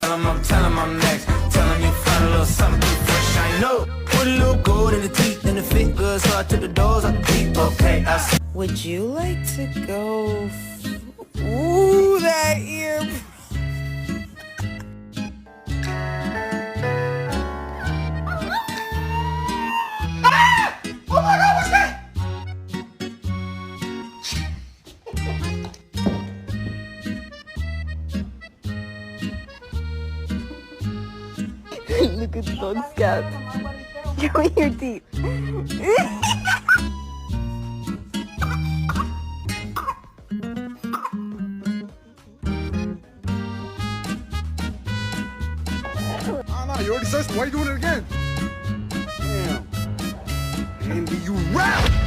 Tell him I'm next. Tell him you find a little something fresh. I know. Put a little gold in the teeth and the fit good, so I took the doors out the deep. Okay, I see. Would you like to go? Ooh, that ear. Ah! Oh my God, what's that? Look at those scabs. Show me your teeth. Oh no, you already said it. Why are you doing it again? Damn. Andy, you rap!